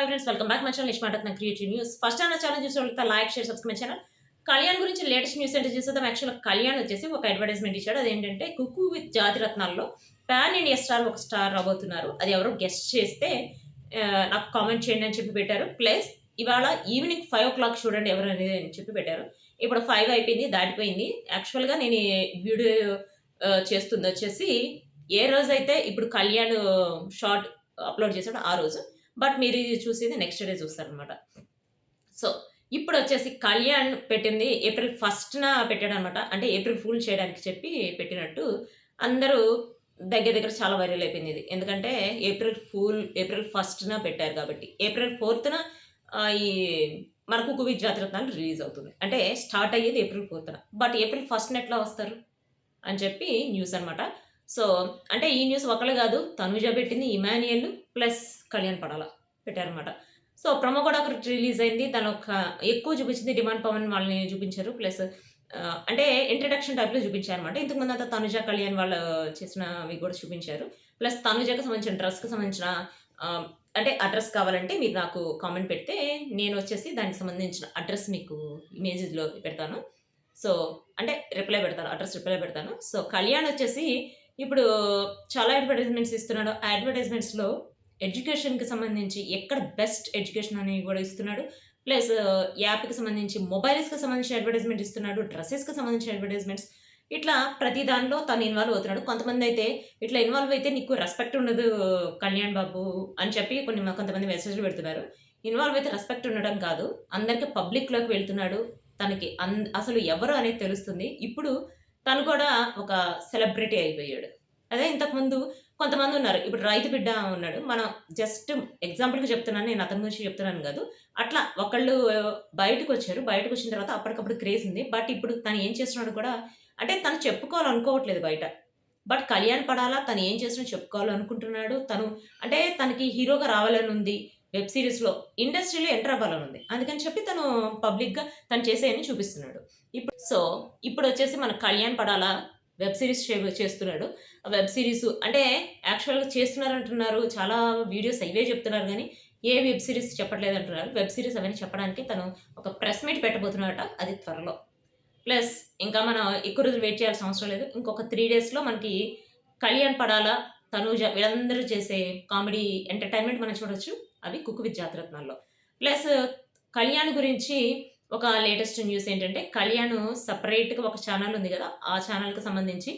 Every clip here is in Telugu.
Hi friends, welcome back my channel నిష్మాటక్ నా క్రియేటివ్ న్యూస్. ఫస్ట్ టైం నా ఛానల్ చూసిన like share subscribe my channel. Kalyan గురించి లేటెస్ట్ న్యూస్ ఏంటో చూసేద్దాం. యాక్చువల్గా కళ్యాణ్ వచ్చేసి ఒక అడ్వర్టైజ్మెంట్ ఇచ్చాడు. అదేంటంటే కుక్కు విత్ జాతిరత్నాల్లో పాన్ ఇండియా స్టార్ ఒక స్టార్ రాబోతున్నారు. అది ఎవరో గెస్ట్ చేస్తే నాకు కామెంట్ చేయండి అని చెప్పి పెట్టారు. ప్లస్ ఇవాళ ఈవినింగ్ 5 o'clock చూడండి ఎవరు అనేది అని చెప్పి పెట్టారు. ఇప్పుడు 5 అయిపోయింది, దాటిపోయింది. యాక్చువల్గా నేను ఈ వీడియో చేస్తుంది వచ్చేసి ఏ రోజైతే ఇప్పుడు కళ్యాణ్ షార్ట్ అప్లోడ్ చేశాడో ఆ రోజు. బట్ మీరు ఇది చూసేది నెక్స్ట్ డే చూస్తారనమాట. సో ఇప్పుడు వచ్చేసి కళ్యాణ్ పెట్టింది ఏప్రిల్ 1న పెట్టాడనమాట. అంటే ఏప్రిల్ ఫూల్ చేయడానికి చెప్పి పెట్టినట్టు అందరూ దగ్గర చాలా వైరల్ అయిపోయింది ఇది. ఎందుకంటే ఏప్రిల్ 1న పెట్టారు కాబట్టి ఏప్రిల్ 4న ఈ మన కుక్కు విత్ జాతిరత్నాలు రిలీజ్ అవుతుంది. అంటే స్టార్ట్ అయ్యేది ఏప్రిల్ 4న. బట్ ఏప్రిల్ 1న ఎట్లా వస్తారు అని చెప్పి న్యూస్ అనమాట. సో అంటే ఈ న్యూస్ ఒకళ్ళు కాదు, తనుజ పెట్టింది, ఇమాన్యుయల్ ప్లస్ కళ్యాణ్ పడాల పెట్టారనమాట. సో ప్రొమో కూడా ఒకటి రిలీజ్ అయింది. దాని ఒక ఎక్కువ చూపించింది డిమాండ్ పవన్ వాళ్ళని చూపించారు. ప్లస్ అంటే ఇంట్రడక్షన్ టైప్లో చూపించారు అనమాట. ఇంతకుముందు అంతా తనుజ కళ్యాణ్ వాళ్ళు చేసినవి కూడా చూపించారు. ప్లస్ తనుజకు సంబంధించిన డ్రెస్కి సంబంధించిన అంటే అడ్రస్ కావాలంటే మీరు నాకు కామెంట్ పెడితే నేను వచ్చేసి దానికి సంబంధించిన అడ్రస్ మీకు ఇమేజ్లో పెడతాను. సో అంటే అడ్రస్ రిప్లై పెడతాను. సో కళ్యాణ్ వచ్చేసి ఇప్పుడు చాలా అడ్వర్టైజ్మెంట్స్ ఇస్తున్నాడు. ఆ అడ్వర్టైజ్మెంట్స్లో ఎడ్యుకేషన్కి సంబంధించి ఎక్కడ బెస్ట్ ఎడ్యుకేషన్ అనేవి కూడా ఇస్తున్నాడు. ప్లస్ యాప్కి సంబంధించి మొబైల్స్కి సంబంధించిన అడ్వర్టైజ్మెంట్ ఇస్తున్నాడు, డ్రెస్సెస్కి సంబంధించిన అడ్వర్టైజ్మెంట్స్. ఇట్లా ప్రతి దానిలో తను ఇన్వాల్వ్ అవుతున్నాడు. కొంతమంది అయితే ఇట్లా ఇన్వాల్వ్ అయితే నీకు రెస్పెక్ట్ ఉండదు కళ్యాణ్ బాబు అని చెప్పి కొంతమంది మెసేజ్లు పెడుతున్నారు. ఇన్వాల్వ్ అయితే రెస్పెక్ట్ ఉండడం కాదు, అందరికీ పబ్లిక్లోకి వెళ్తున్నాడు. తనకి అసలు ఎవరు అనేది తెలుస్తుంది. ఇప్పుడు తను కూడా ఒక సెలబ్రిటీ అయిపోయాడు. అదే ఇంతకుముందు కొంతమంది ఉన్నారు. ఇప్పుడు రైతు బిడ్డ ఉన్నాడు. మనం జస్ట్ ఎగ్జాంపుల్‌గా చెప్తున్నాను. నేను అతని గురించి చెప్తున్నాను కాదు. అట్లా ఒకళ్ళు బయటకు వచ్చిన తర్వాత అప్పటికప్పుడు క్రేజ్ ఉంది. బట్ ఇప్పుడు తను ఏం చేస్తున్నాడో కూడా అంటే తను చెప్పుకోవాలనుకోవట్లేదు బయట. బట్ కళ్యాణ్ పడాలా తను ఏం చేస్తున్నాడో చెప్పుకోవాలనుకుంటున్నాడు. తను అంటే తనకి హీరోగా రావాలని ఉంది. వెబ్ సీరీస్‌లో ఇండస్ట్రీలో ఎంటర్ అవ్వాలని ఉంది. అందుకని చెప్పి తను పబ్లిక్‌గా తను చేసేయన్ని చూపిస్తున్నాడు. ఇప్పుడు వచ్చేసి మన కళ్యాణ్ పడాలా వెబ్ సిరీస్ చేస్తున్నాడు. ఆ వెబ్ సిరీస్ అంటే యాక్చువల్‌గా చేస్తున్నారంటున్నారు. చాలా వీడియోస్ అవే చెప్తున్నారు కానీ ఏ వెబ్ సిరీస్ చెప్పట్లేదంటున్నారు. వెబ్ సిరీస్ అవన్నీ చెప్పడానికి తను ఒక ప్రెస్ మీట్ పెట్టబోతున్నాడట. అది త్వరలో. ప్లస్ ఇంకా మనం ఎక్కువ రోజులు వెయిట్ చేయాల్సిన అవసరం లేదు. ఇంకొక 3 daysలో మనకి కళ్యాణ్ పడాలా, తనూజ వీళ్ళందరూ చేసే కామెడీ ఎంటర్టైన్మెంట్ మనం చూడొచ్చు. అవి కుక్కు విత్ జాతిరత్నాల్లో. ప్లస్ కళ్యాణ్ గురించి ఒక లేటెస్ట్ న్యూస్ ఏంటంటే కళ్యాణ్ సపరేట్‌గా ఒక ఛానల్ ఉంది కదా! ఆ ఛానల్‌కి సంబంధించి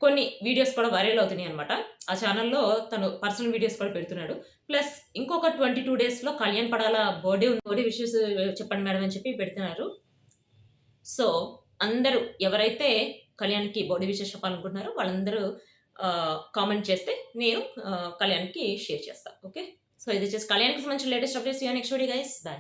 కొన్ని వీడియోస్ కూడా వైరల్ అవుతున్నాయి అనమాట. ఆ ఛానల్‌లో తను పర్సనల్ వీడియోస్ కూడా పెడుతున్నాడు. ప్లస్ ఇంకొక 22 daysలో కళ్యాణ్ పడాల బర్త్‌డే ఉంది. బర్త్‌డే విషెస్ చెప్పండి మేడం అని చెప్పి పెడుతున్నారు. సో అందరూ ఎవరైతే కళ్యాణ్‌కి బర్త్‌డే విషెస్ చెప్పాలనుకుంటున్నారో వాళ్ళందరూ కామెంట్ చేస్తే నేను కళ్యాణ్‌కి షేర్ చేస్తా. ఓకే. సో ఇది వచ్చేసి కళ్యాణ్‌కి సంబంధించిన latest updates. See you next video guys. By.